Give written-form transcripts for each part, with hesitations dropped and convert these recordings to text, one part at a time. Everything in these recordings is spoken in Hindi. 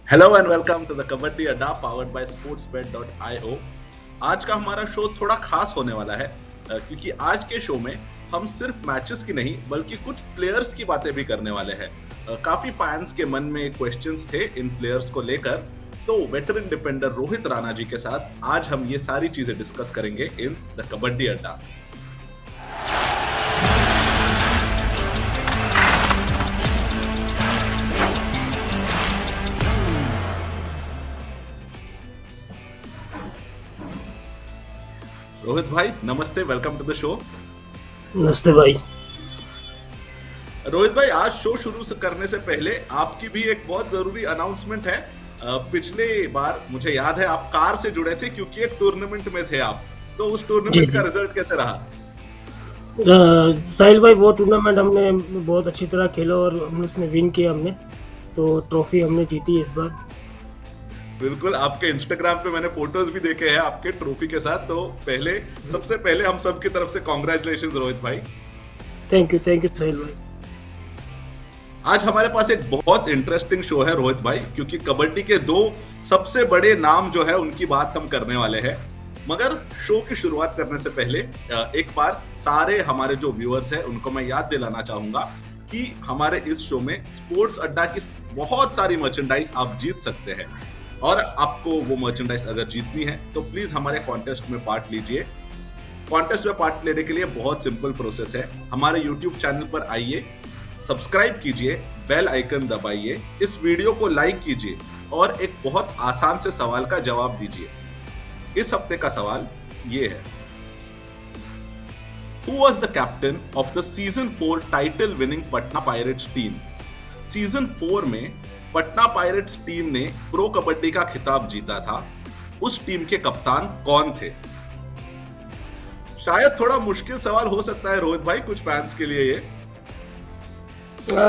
Hello and welcome to the Kabaddi Adda powered bye sportsbet.io। आज का हमारा शो थोड़ा खास होने वाला है क्योंकि आज के शो में हम सिर्फ मैचेस की नहीं बल्कि कुछ प्लेयर्स की बातें भी करने वाले हैं। काफी फैंस के मन में क्वेश्चंस थे इन प्लेयर्स को लेकर, तो वेटरन डिफेंडर रोहित राणा जी के साथ आज हम ये सारी चीजें डिस्कस करेंगे इन द कबड्डी अड्डा। रोहित भाई नमस्ते, वेलकम टू द शो। नमस्ते भाई। रोहित भाई, आज शो शुरू करने से पहले आपकी भी एक बहुत जरूरी अनाउंसमेंट है। पिछले बार मुझे याद है आप कार से जुड़े थे क्योंकि एक टूर्नामेंट में थे आप, तो उस जी टूर्नामेंट का जी रिजल्ट कैसे रहा? साहिल भाई, वो टूर्नामेंट हमने बहुत अच्छी तरह खेला और हमने उसमें विन किया। हमने तो ट्रॉफी हमने जीती इस बार। बिल्कुल, आपके इंस्टाग्राम पे मैंने फोटोज भी देखे हैं आपके ट्रॉफी के साथ, तो सबसे पहले हम सब की तरफ से कॉन्ग्रेचुलेशंस रोहित भाई। थैंक यू साहिल भाई। आज हमारे पास एक बहुत इंटरेस्टिंग शो है रोहित भाई, क्योंकि कबड्डी के दो सबसे बड़े नाम जो है उनकी बात हम करने वाले हैं। मगर शो की शुरुआत करने से पहले एक बार सारे हमारे जो व्यूअर्स हैं उनको मैं याद दिलाना चाहूंगा कि हमारे इस शो में स्पोर्ट्स अड्डा की बहुत सारी मर्चेंडाइज आप जीत सकते हैं, और आपको वो मर्चेंडाइज अगर जीतनी है तो प्लीज हमारे कॉन्टेस्ट में पार्ट लीजिए। कॉन्टेस्ट में पार्ट लेने के लिए बहुत सिंपल प्रोसेस है। हमारे यूट्यूब चैनल पर आइए, सब्सक्राइब कीजिए, बेल आइकन दबाइए, इस वीडियो को लाइक कीजिए और एक बहुत आसान से सवाल का जवाब दीजिए। इस हफ्ते का सवाल ये है, Who was the captain of the season 4 title winning Patna pirates team? Season 4 में पटना पायरेट्स टीम ने प्रो कबड्डी का खिताब जीता था। उस टीम के कप्तान कौन थे? शायद थोड़ा मुश्किल सवाल हो सकता है रोहित भाई कुछ फैंस के लिए ये।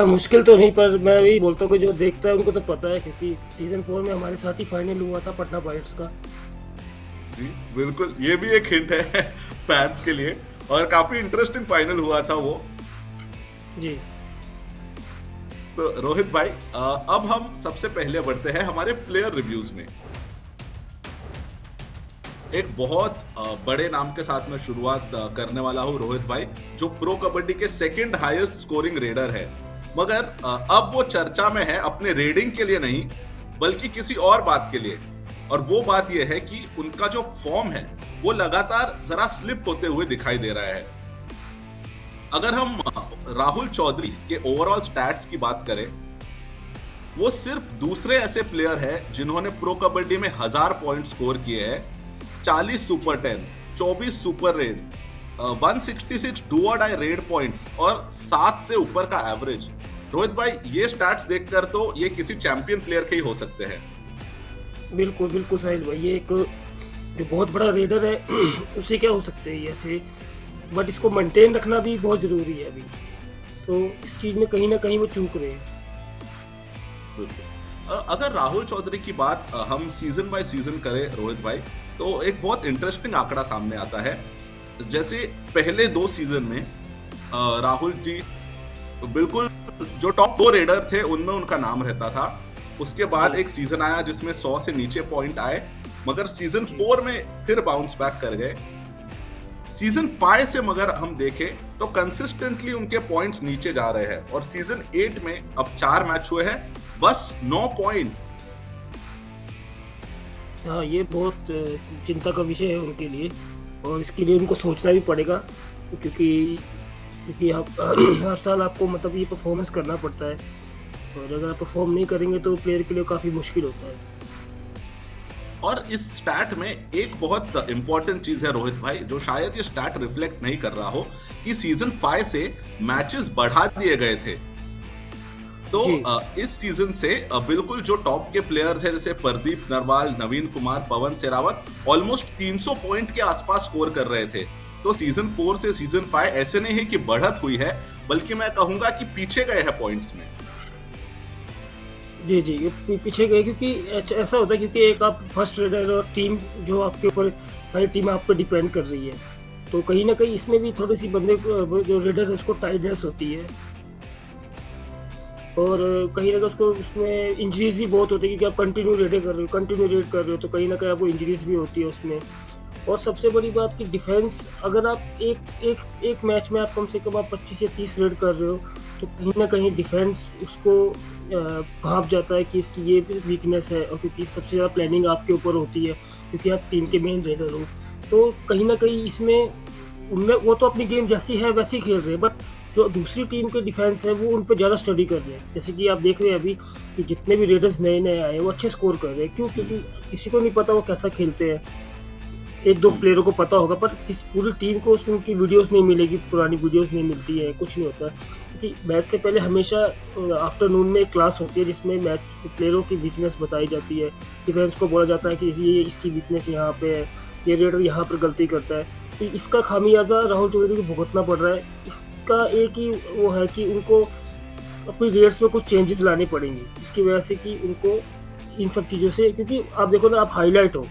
मुश्किल तो नहीं, पर मैं भी बोलता हूँ कि जो देखता है उनको तो पता है, क्योंकि सीजन 4 में हमारे साथ ही फाइनल हुआ था पटना पायरेट्स का। जी बिल्कुल, ये भी एक हिंट है फैंस के लिए, और काफी इंटरेस्टिंग फाइनल हुआ था वो। जी तो रोहित भाई, अब हम सबसे पहले बढ़ते हैं हमारे प्लेयर रिव्यूज में। एक बहुत बड़े नाम के साथ मैं शुरुआत करने वाला हूं रोहित भाई, जो प्रो कबड्डी के सेकंड हाईएस्ट स्कोरिंग रेडर है। मगर अब वो चर्चा में है अपने रेडिंग के लिए नहीं बल्कि किसी और बात के लिए, और वो बात यह है कि उनका जो फॉर्म है वो लगातार जरा स्लिप होते हुए दिखाई दे रहा है। अगर हम राहुल चौधरी के ओवरऑल स्टैट्स की बात करें, वो सिर्फ दूसरे ऐसे प्लेयर है जिन्होंने प्रो कबड्डी में 1000 पॉइंट स्कोर किए हैं। 40 सुपर 10, 24 सुपर रेड, 166 डू और डाई रेड पॉइंट्स और 7 से ऊपर का एवरेज। रोहित भाई, ये स्टैट्स देखकर तो ये किसी चैंपियन प्लेयर के ही हो सकते हैं। बिल्कुल साहिल भाई, ये एक जो बहुत बड़ा रेडर है उसे क्या हो सकते हैं ऐसे, बट इसको मेंटेन रखना भी बहुत जरूरी है अभी, तो इस चीज में कहीं ना कहीं वो चूक रहे हैं। अगर राहुल चौधरी की बात हम सीजन बाय सीजन करें रोहित भाई, तो एक बहुत इंटरेस्टिंग आंकड़ा सामने आता है। जैसे पहले 2 सीजन में राहुल जी बिल्कुल जो टॉप 2 रेडर थे उनमें उनका नाम रहता था। उसके बाद एक सीजन आया जिसमें 100 से नीचे पॉइंट आए, मगर सीजन 4 में फिर बाउंस बैक कर गए। सीजन 5 से मगर हम देखें तो कंसिस्टेंटली उनके पॉइंट्स नीचे जा रहे हैं, और सीजन 8 में अब 4 मैच हुए हैं, बस 9 पॉइंट। हाँ, ये बहुत चिंता का विषय है उनके लिए, और इसके लिए उनको सोचना भी पड़ेगा, क्योंकि आप हर साल आपको मतलब ये परफॉर्मेंस करना पड़ता है, और अगर आप परफॉर्म नहीं करेंगे तो प्लेयर के लिए काफ़ी मुश्किल होता है। और इस स्टैट में एक बहुत इंपॉर्टेंट चीज है रोहित भाई, जो शायद ये स्टैट रिफ्लेक्ट नहीं कर रहा हो, कि सीजन 5 से मैचेस बढ़ा दिए गए थे। तो इस सीजन से बिल्कुल जो टॉप के प्लेयर्स हैं जैसे प्रदीप नरवाल, नवीन कुमार, पवन सेरावत ऑलमोस्ट 300 पॉइंट के आसपास स्कोर कर रहे थे। तो सीजन 4 से सीजन 5 ऐसे नहीं है कि बढ़त हुई है, बल्कि मैं कहूंगा कि पीछे गए हैं पॉइंट्स में। जी ये पीछे गए, क्योंकि ऐसा होता है, क्योंकि एक आप फर्स्ट रेडर और टीम जो आपके ऊपर, सारी टीम आप पे डिपेंड कर रही है, तो कहीं ना कहीं इसमें भी थोड़ी सी बंदे जो रेडर है उसको टाइटनेस होती है। और कहीं न कहीं उसको उसमें इंजरीज़ भी बहुत होती है, क्योंकि आप कंटिन्यू रेड कर रहे हो, तो कहीं न कहीं आपको इंजरीज़ भी होती है उसमें। और सबसे बड़ी बात कि डिफेंस, अगर आप एक मैच में आप कम से कम आप 25 या 30 रेड कर रहे हो, तो कहीं न कहीं डिफेंस उसको भाँप जाता है कि इसकी ये भी वीकनेस है, और क्योंकि सबसे ज़्यादा प्लानिंग आपके ऊपर होती है, क्योंकि आप टीम के मेन रेडर हो। तो कहीं न कहीं इसमें उनमें वो तो अपनी गेम जैसी है वैसी ही खेल रहे हैं, बट जो दूसरी टीम के डिफेंस है वो उन पे ज़्यादा स्टडी कर रहे हैं। जैसे कि आप देख रहे हैं अभी कि जितने भी रेडर्स नए-नए आए हैं वो अच्छे स्कोर कर रहे हैं। क्यों? क्योंकि किसी को नहीं पता वो कैसा खेलते हैं। 1-2 प्लेयरों को पता होगा, पर इस पूरी टीम को उनकी वीडियोस नहीं मिलेगी, पुरानी वीडियोस नहीं मिलती है, कुछ नहीं होता है। क्योंकि मैच से पहले हमेशा आफ्टरनून में एक क्लास होती है जिसमें मैच प्लेयरों की वीकनेस बताई जाती है। डिफेंस को बोला जाता है कि ये इसकी वीकनेस यहाँ पे है, ये रेडर यहाँ पर गलती करता है। तो इसका खामियाजा राहुल चौधरी को भुगतना पड़ रहा है। इसका एक ही वो है कि उनको अपनी रेट्स में कुछ चेंजेस लाने पड़ेंगे, जिसकी वजह से कि उनको इन सब चीज़ों से, क्योंकि आप देखो ना, आप हाईलाइट हो,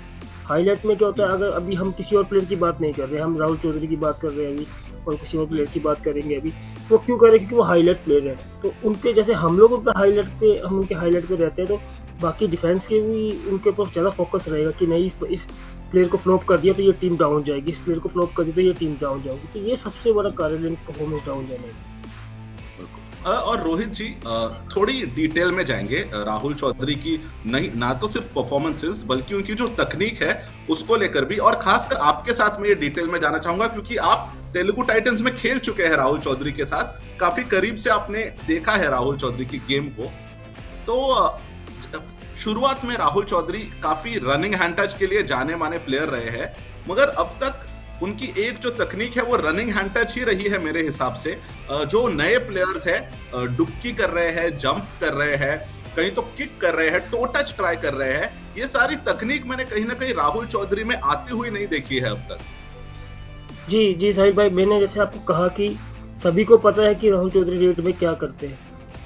हाईलाइट में क्या होता है, अगर अभी हम किसी और प्लेयर की बात नहीं कर रहे, हम राहुल चौधरी की बात कर रहे हैं अभी, और किसी और प्लेयर की बात करेंगे अभी, वो क्यों कर रहे हैं? क्योंकि वो हाईलाइट प्लेयर है। तो उनके जैसे हम लोग उनके हाईलाइट पे रहते हैं, तो बाकी डिफेंस के भी उनके ऊपर ज़्यादा फोकस रहेगा कि नहीं, इस प्लेयर को फ्लॉप कर दिया तो ये टीम डाउन जाएगी, इस प्लेयर को फ्लॉप कर दिया तो ये टीम डाउन जाएगी। तो ये सबसे बड़ा कारण है परफॉर्मेंस डाउन जाने का। और रोहित जी, थोड़ी डिटेल में जाएंगे राहुल चौधरी की, नहीं ना तो सिर्फ परफॉर्मेंसेस बल्कि उनकी जो तकनीक है उसको लेकर भी, और खासकर आपके साथ में ये डिटेल में जाना चाहूंगा क्योंकि आप तेलुगु टाइटंस में खेल चुके हैं राहुल चौधरी के साथ, काफी करीब से आपने देखा है राहुल चौधरी की गेम को। तो शुरुआत में राहुल चौधरी काफी रनिंग हैंड टच के लिए जाने माने प्लेयर रहे हैं, मगर अब तक उनकी एक जो तकनीक है वो रनिंग हैंड टच ही रही है मेरे हिसाब से। जो नए प्लेयर्स हैं डुबकी कर रहे हैं, जंप कर रहे हैं, कहीं तो किक कर रहे हैं, टो टच ट्राई कर रहे हैं, ये सारी तकनीक मैंने कहीं ना कहीं राहुल चौधरी में आती हुई नहीं देखी है अब तक। जी साहिल भाई, मैंने जैसे आपको कहा कि सभी को पता है कि राहुल चौधरी रेड में क्या करते हैं,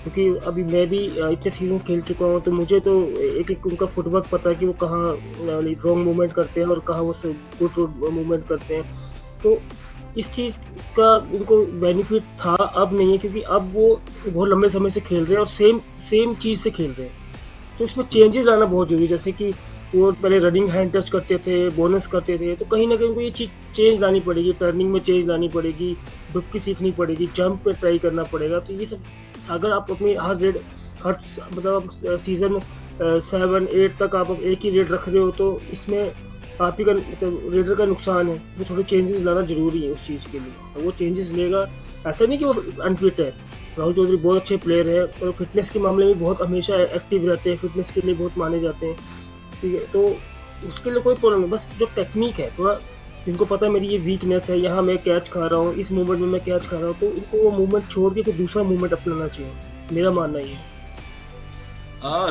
क्योंकि अभी मैं भी इतने सीजन खेल चुका हूँ, तो मुझे तो एक उनका फुटवर्क पता है कि वो कहाँ रॉन्ग मूवमेंट करते हैं और कहाँ वो गुड मूवमेंट करते हैं। तो इस चीज़ का उनको बेनिफिट था, अब नहीं है, क्योंकि अब वो बहुत लंबे समय से खेल रहे हैं और सेम चीज़ से खेल रहे हैं। तो इसमें चेंजेस लाना बहुत जरूरी है। जैसे कि वो पहले रनिंग हैंड टच करते थे, बोनस करते थे, तो कहीं ना कहीं उनको ये चीज़ चेंज लानी पड़ेगी, टर्निंग में चेंज लानी पड़ेगी, डुबकी सीखनी पड़ेगी, जंप पे ट्राई करना पड़ेगा। तो ये सब अगर आप अपनी हर मतलब सीज़न 7-8 तक आप एक ही रेट रख रहे हो, तो इसमें आप ही का मतलब रेडर का नुकसान है। तो थोड़े चेंजेस लाना ज़रूरी है उस चीज़ के लिए, तो वो चेंजेस लेगा। ऐसा नहीं कि वो अनफिट है, राहुल चौधरी बहुत अच्छे प्लेयर है और फिटनेस के मामले में बहुत हमेशा एक्टिव रहते हैं, फिटनेस के लिए बहुत माने जाते हैं, ठीक है। तो उसके लिए कोई प्रॉब्लम नहीं, बस जो टेक्निक है थोड़ा, जिनको पता है मेरी ये वीकनेस है, यहाँ मैं कैच खा रहा हूँ, इस मूवमेंट में मैं कैच खा रहा हूँ, तो उनको वो मूवमेंट छोड़ के कोई दूसरा मूवमेंट अपनाना चाहिए, मेरा मानना ये है।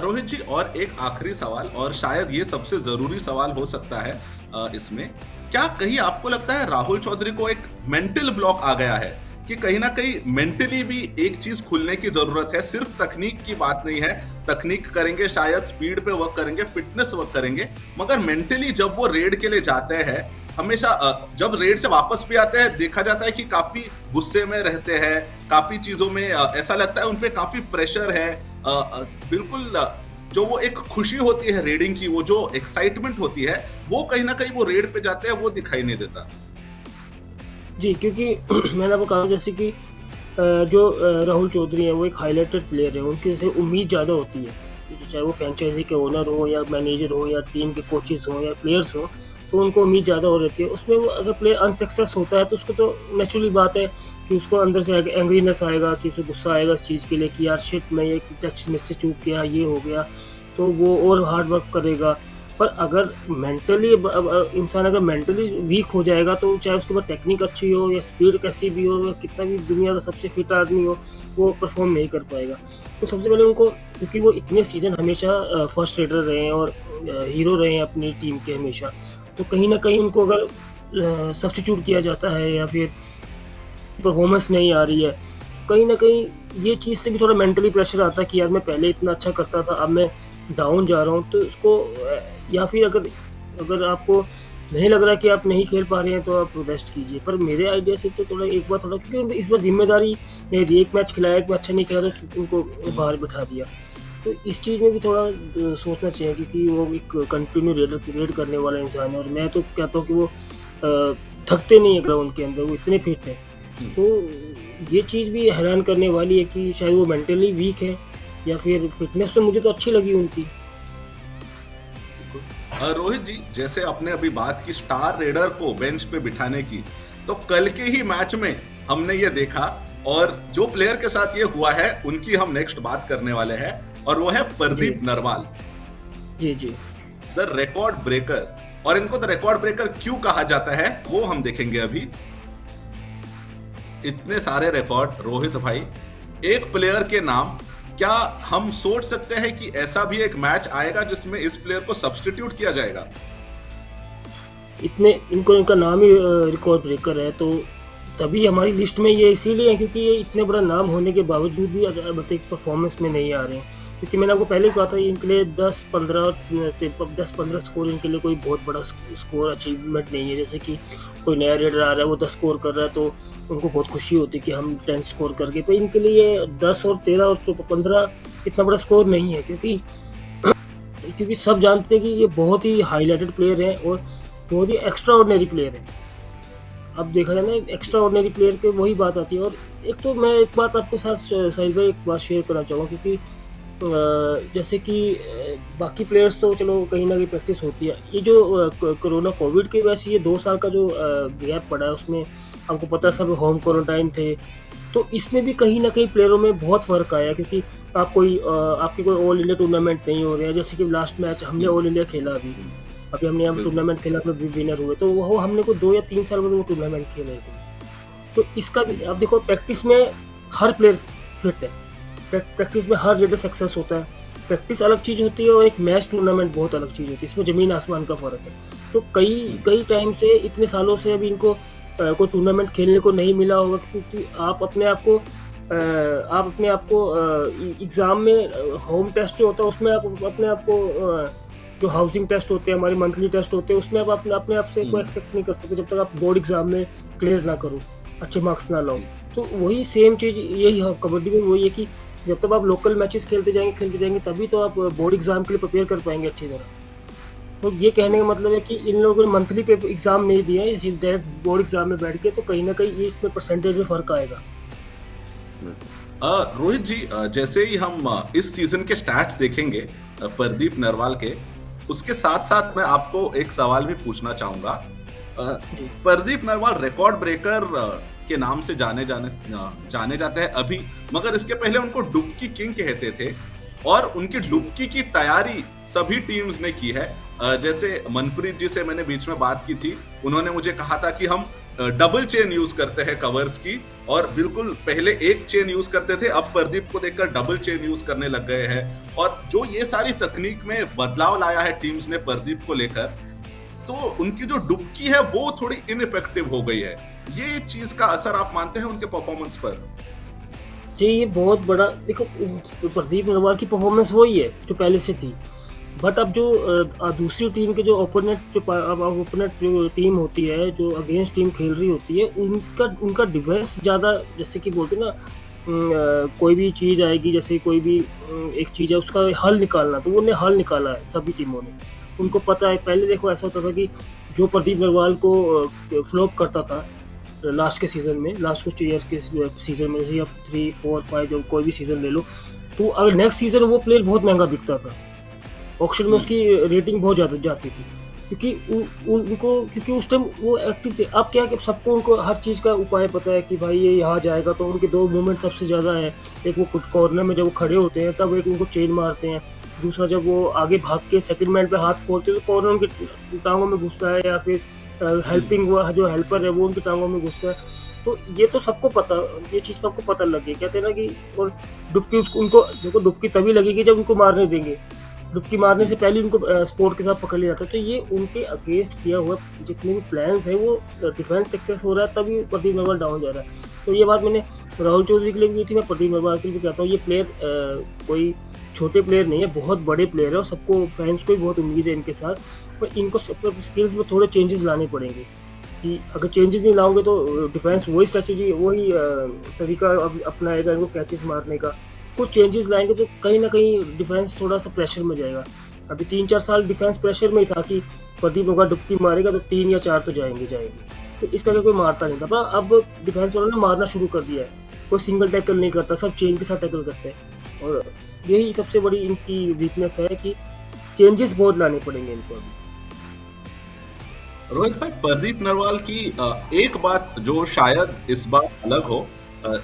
रोहित जी, और एक आखिरी सवाल, और शायद ये सबसे जरूरी सवाल हो सकता है इसमें, क्या कहीं आपको लगता है राहुल चौधरी को एक मेंटल ब्लॉक आ गया है कि कहीं ना कहीं मेंटली भी एक चीज खुलने की जरूरत है? सिर्फ तकनीक की बात नहीं है, तकनीक करेंगे, शायद स्पीड पे वर्क करेंगे, फिटनेस वर्क करेंगे, मगर मेंटली जब वो रेड के लिए जाते हैं, हमेशा जब रेड से वापस भी आते हैं, देखा जाता है कि काफी गुस्से में रहते हैं, काफी चीजों में ऐसा लगता है उनपे काफी प्रेशर है। बिल्कुल जो वो एक खुशी होती है रेडिंग की, वो जो एक्साइटमेंट होती है, वो कहीं ना कहीं वो रेड पे जाते हैं वो दिखाई नहीं देता। जी, क्योंकि मैंने आपको कहा जैसे कि जो राहुल चौधरी हैं वो एक हाईलाइटेड प्लेयर है, उनकी से उम्मीद ज़्यादा होती है, चाहे वो फ्रेंचाइजी के ओनर हो या मैनेजर हो या टीम के कोचेस हो या प्लेयर्स हो, तो उनको उम्मीद ज़्यादा हो रहती है। उसमें वो अगर प्लेयर अनसक्सेस होता है तो उसको तो नेचुरली बात है कि उसको अंदर से एंग्रीनेस आएगा, कि उसे गुस्सा आएगा इस चीज़ के लिए कि यार शिट, मैं ये टच मिस से चूक गया, ये हो गया, तो वो और हार्ड वर्क करेगा। पर अगर मेंटली इंसान अगर मेंटली वीक हो जाएगा, तो चाहे उसके पास टेक्निक अच्छी हो या स्पीड कैसी भी हो या कितना भी दुनिया का सबसे फिट आदमी हो, वो परफॉर्म नहीं कर पाएगा। तो सबसे पहले उनको, क्योंकि वो इतने सीजन हमेशा फर्स्ट रेडर रहे हैं और हीरो रहे हैं अपनी टीम के हमेशा, तो कहीं ना कहीं उनको अगर सब्स्टिट्यूट किया जाता है या फिर परफॉर्मेंस नहीं आ रही है, कहीं ना कहीं ये चीज़ से भी थोड़ा मेंटली प्रेशर आता है कि यार मैं पहले इतना अच्छा करता था, अब मैं डाउन जा रहा हूँ। तो उसको या फिर अगर आपको नहीं लग रहा कि आप नहीं खेल पा रहे हैं तो आप रेस्ट कीजिए। पर मेरे आइडिया से तो थोड़ा एक बार थोड़ा, क्योंकि उनको इस बार ज़िम्मेदारी नहीं दी, एक मैच खिलाया, एक मैच अच्छा नहीं खेला तो उनको हम्म। बाहर बिठा दिया। तो इस चीज़ में भी थोड़ा सोचना चाहिए, क्योंकि वो एक कंटिन्यू रेड करने वाला इंसान है, और मैं तो कहता हूँ कि वो थकते नहीं है ग्राउंड के अंदर, वो इतने फिट हैं। हम्म। तो ये चीज़ भी हैरान करने वाली है कि शायद वो मेंटली वीक है, या फिर फिटनेस तो मुझे तो अच्छी लगी उनकी। बिल्कुल। रोहित जी, जैसे आपने अभी बात की स्टार रेडर को बेंच पे बिठाने की, तो कल के ही मैच में हमने ये देखा, और जो प्लेयर के साथ ये हुआ है उनकी हम नेक्स्ट बात करने वाले हैं, और वो है जी, प्रदीप नरवाल, जी, जी। The record breaker. और इनको द रिकॉर्ड ब्रेकर क्यों कहा जाता है वो हम देखेंगे अभी। इतने सारे रिकॉर्ड रोहित भाई, एक प्लेयर के नाम, क्या हम सोच सकते हैं कि ऐसा भी एक मैच आएगा जिसमें इस प्लेयर को सब्स्टिट्यूट किया जाएगा? इतने इनको इनका नाम ही रिकॉर्ड ब्रेकर है, तो तभी हमारी लिस्ट में ये इसीलिए है क्योंकि ये इतने बड़ा नाम होने के बावजूद भी अब तक परफॉर्मेंस में नहीं आ रहे हैं। क्योंकि मैंने आपको पहले ही कहा था, इनके लिए 10-15 स्कोर इनके लिए कोई बहुत बड़ा स्कोर अचीवमेंट नहीं है। जैसे कि कोई नया रेडर आ रहा है, वो 10 स्कोर कर रहा है, तो उनको बहुत खुशी होती है कि हम 10 स्कोर करके, तो इनके लिए 10 और 13 और 15 इतना बड़ा स्कोर नहीं है। क्योंकि क्योंकि सब जानते हैं कि ये बहुत ही हाईलाइटेड प्लेयर हैं, और बहुत ही एक्स्ट्रा ऑर्डिनरी प्लेयर है। अब देखा जाए ना, एक्स्ट्रा ऑर्डिनरी प्लेयर पे वही बात आती है। और एक तो मैं एक बात आपके साथ साहिल भाई एक बात शेयर करना चाहूँगा, क्योंकि जैसे कि बाकी प्लेयर्स तो चलो कहीं ना कहीं प्रैक्टिस होती है, ये जो कोरोना कोविड की वजह से ये 2 साल का जो गैप पड़ा है, उसमें आपको पता है सब होम क्वारंटाइन थे, तो इसमें भी कहीं ना कहीं प्लेयरों में बहुत फ़र्क आया। क्योंकि आपकी कोई ऑल इंडिया टूर्नामेंट नहीं हो रहा है। जैसे कि लास्ट मैच हमने ऑल इंडिया खेला, अभी हमने यहाँ बिल्कुल। टूर्नामेंट खेला, अपने विनर हुए, तो वो हमने को 2 या 3 साल बाद वो टूर्नामेंट खेले थे। तो इसका भी आप देखो, प्रैक्टिस में हर प्लेयर फिट है, प्रैक्टिस में हर रेडर सक्सेस होता है। प्रैक्टिस अलग चीज़ होती है, और एक मैच टूर्नामेंट बहुत अलग चीज़ होती है, इसमें ज़मीन आसमान का फ़र्क है। तो कई कई टाइम से, इतने सालों से अभी इनको कोई टूर्नामेंट खेलने को नहीं मिला होगा, क्योंकि आप अपने आप को एग्ज़ाम में होम टेस्ट जो होता है उसमें आप अपने आप को जो हाउसिंग टेस्ट होते हैं, हमारे मंथली टेस्ट होते हैं, उसमें आप अपने अपने आप से कोई एक्सेप्ट नहीं कर सकते जब तक आप बोर्ड एग्ज़ाम में क्लियर ना करो, अच्छे मार्क्स ना लाओ। जी। तो वही सेम चीज़ यही कबड्डी में वही है कि जब तक आप लोकल मैचेस खेलते जाएंगे तभी तो आप बोर्ड एग्ज़ाम के लिए प्रिपेयर कर पाएंगे अच्छी तरह। तो ये कहने का मतलब है कि इन लोगों ने मंथली पेपर एग्ज़ाम नहीं दिया है, इसी डायरेक्ट बोर्ड एग्ज़ाम में बैठ के, तो कहीं ना कहीं ये इसमें परसेंटेज में फ़र्क आएगा। रोहित जी, जैसे ही हम इस सीजन के स्टैट्स देखेंगे प्रदीप नरवाल के, उसके साथ साथ मैं आपको एक सवाल भी पूछना चाहूंगा। जी, प्रदीप नरवाल रिकॉर्ड ब्रेकर के नाम से जाने जाते हैं अभी, मगर इसके पहले उनको डुबकी किंग कहते थे, और उनकी डुबकी की तैयारी सभी टीम्स ने की है। जैसे मनप्रीत जी से मैंने बीच में बात की थी, उन्होंने मुझे कहा था कि हम डबल चेन यूज करते हैं कवर्स की, और बिल्कुल पहले एक चेन यूज करते थे, अब प्रदीप को देखकर डबल चेन यूज करने लग गए हैं। और जो ये सारी तकनीक में बदलाव लाया है टीम्स ने प्रदीप को लेकर, तो उनकी जो डुबकी है वो थोड़ी इनइफेक्टिव हो गई है। ये चीज का असर आप मानते हैं उनके परफॉर्मेंस पर? जी, ये बहुत बड़ा देखो, प्रदीप नरवाल की परफॉर्मेंस वही है जो पहले से थी। बट अब जो दूसरी टीम के जो ओपोनेंट जो टीम होती है, जो अगेंस्ट टीम खेल रही होती है, उनका उनका डिफेंस ज़्यादा, जैसे कि बोलते हैं ना, कोई भी चीज़ आएगी, जैसे कोई भी एक चीज़ है उसका हल निकालना, तो उन्होंने हल निकाला है सभी टीमों ने। उनको पता है, पहले देखो ऐसा होता था कि जो प्रदीप नरवाल को फ्लॉप करता था लास्ट के सीज़न में, लास्ट कुछ ईयर्स के सीज़न में, जैसे या 3, 4, 5 जो कोई भी सीज़न ले लो, तो अगर नेक्स्ट सीज़न वो प्लेयर बहुत महंगा बिकता था, ऑक्शन में उसकी रेटिंग बहुत ज़्यादा जाती थी, क्योंकि उनको, क्योंकि उस टाइम वो एक्टिव थे। अब क्या है कि सबको उनको हर चीज़ का उपाय पता है कि भाई ये यहाँ जाएगा, तो उनके 2 मूवमेंट सबसे ज़्यादा है। एक वो कॉर्नर में जब वो खड़े होते हैं तब एक उनको चेन मारते हैं, दूसरा जब वो आगे भाग के सेकंड मैन पे हाथ खोलते हैं तो कॉर्नर उनकी टांगों में घुसता है, या फिर हेल्पिंग वो जो हेल्पर है वो उनकी टांगों में घुसता है। तो ये तो सबको पता, ये चीज़ तो आपको पता लग गई। कहते हैं ना कि, और डुबकी उनको देखो, डुबकी तभी लगेगी जब उनको मारने देंगे, डुबकी मारने से पहले उनको स्पोर्ट के साथ पकड़ लिया जाता है। तो ये उनके अगेंस्ट किया हुआ जितने भी प्लान्स हैं वो डिफेंस सक्सेस हो रहा है, तभी प्रदीप नरवाल डाउन जा रहा है। तो ये बात मैंने राहुल चौधरी के लिए भी की थी, मैं प्रदीप नरवाल के लिए भी कहता हूँ, ये प्लेयर कोई छोटे प्लेयर नहीं है, बहुत बड़े प्लेयर है और सबको फैंस को भी बहुत उम्मीद है इनके साथ। पर इनको स्किल्स में थोड़े चेंजेस लाने पड़ेंगे कि अगर चेंजेस नहीं लाओगे तो डिफेंस वही स्ट्रेटजी वही तरीका अपनाएगा इनको कैचेस मारने का। कुछ चेंजेस लाएंगे तो कहीं ना कहीं डिफेंस थोड़ा सा प्रेशर में जाएगा। अभी 3-4 साल डिफेंस प्रेशर में ही था कि प्रदीप अगर डुबकी मारेगा तो 3 या 4 तो जाएंगे। तो इस करके कोई मारता नहीं था, पर अब डिफेंस वालों ने मारना शुरू कर दिया है। कोई सिंगल टैकल नहीं करता, सब चेन के साथ टैकल करते हैं और यही सबसे बड़ी इनकी वीकनेस है कि चेंजेस बहुत लाने पड़ेंगे इनको अभी। रोहित भाई, प्रदीप नरवाल की एक बात जो शायद इस बार अलग हो,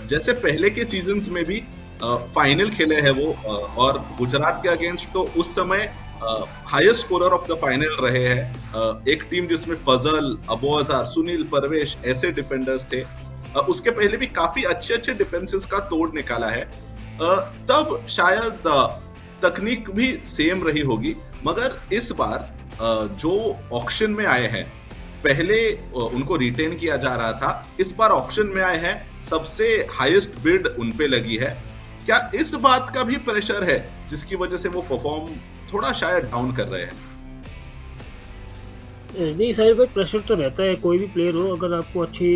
जैसे पहले के सीजन्स में भी फाइनल खेले हैं वो, और गुजरात के अगेंस्ट तो उस समय highest scorer of the final रहे हैं। एक टीम जिसमें फजल, अबू अजहर, सुनील, परवेश ऐसे डिफेंडर्स थे। उसके पहले भी काफी अच्छे अच्छे डिफेंसेस का तोड़ निकाला है। तब शायद तकनीक भी सेम रही होगी, मगर इस बार जो ऑक्शन में आए हैं, पहले उनको रिटेन किया जा रहा था, इस बार ऑक्शन में आए हैं, सबसे हाईएस्ट बिड उन पे लगी है। क्या इस बात का भी प्रेशर है जिसकी वजह से वो परफॉर्म थोड़ा शायद डाउन कर रहे हैं? नहीं साहिल भाई, प्रेशर तो रहता है, कोई भी प्लेयर हो, अगर आपको अच्छी